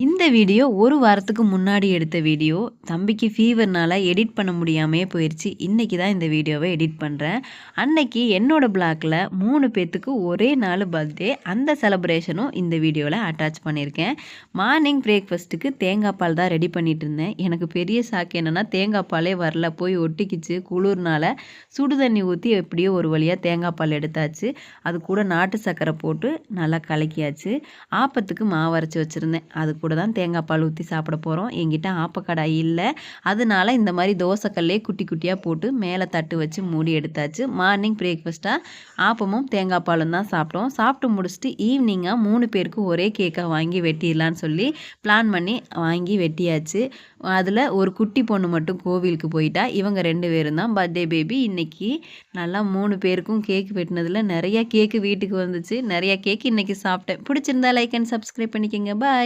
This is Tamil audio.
இந்த வீடியோ ஒரு வாரத்துக்கு முன்னாடி எடுத்த வீடியோ. தம்பிக்கு ஃபீவர்னால எடிட் பண்ண முடியாமயே போயிருச்சு. இன்னைக்கு தான் இந்த வீடியோவ எடிட் பண்றேன். அன்னைக்கு என்னோட பிளாக்ல 3 பேத்துக்கு ஒரே நாள் பர்த்டே. அந்த செலிப்ரேஷனும் இந்த வீடியோல அட்டாச் பண்ணியிருக்கேன். மார்னிங் பிரேக்ஃபாஸ்ட்டுக்கு தேங்காய் பால் தான் ரெடி பண்ணிட்டு இருந்தேன். எனக்கு பெரிய ஷாக் என்னன்னா தேங்காய் பாலே வரல. போய் ஒட்டிக்கிச்சு குளிர்னால. சுடு தண்ணி ஊத்தி எப்படியோ ஒரு வழியா தேங்காய் பால் எடுத்தாச்சு. அது கூட நாட்டு சர்க்கரை போட்டு நல்லா கலக்கியாச்சு. ஆப்பத்துக்கு மாவு அரைச்சு வச்சிருந்தேன். அது கூட தான் தேங்காய் பால் ஊற்றி சாப்பிட போகிறோம். என்கிட்ட ஆப்பக்கடாய் இல்லை. அதனால இந்த மாதிரி தோசைக்கல்லே குட்டி குட்டியாக போட்டு மேலே தட்டு வச்சு மூடி எடுத்தாச்சு. மார்னிங் பிரேக்ஃபாஸ்ட்டாக ஆப்பமும் தேங்காய் பாலும் தான் சாப்பிட்டோம். சாப்பிட்டு முடிச்சுட்டு ஈவினிங்காக 3 பேருக்கு ஒரே கேக்காக வாங்கி வெட்டிடலான்னு சொல்லி பிளான் பண்ணி வாங்கி வெட்டியாச்சு. அதில் ஒரு குட்டி பொண்ணு மட்டும் கோவிலுக்கு போயிட்டா. இவங்க 2 பேரும் தான் பர்த்டே பேபி. இன்றைக்கி நல்லா 3 பேருக்கும் கேக் வெட்டினதில் நிறையா கேக்கு வீட்டுக்கு வந்துச்சு. நிறையா கேக் இன்றைக்கி சாப்பிட்டேன். பிடிச்சிருந்தா லைக் அண்ட் சப்ஸ்கிரைப் பண்ணிக்கோங்க. பாய்.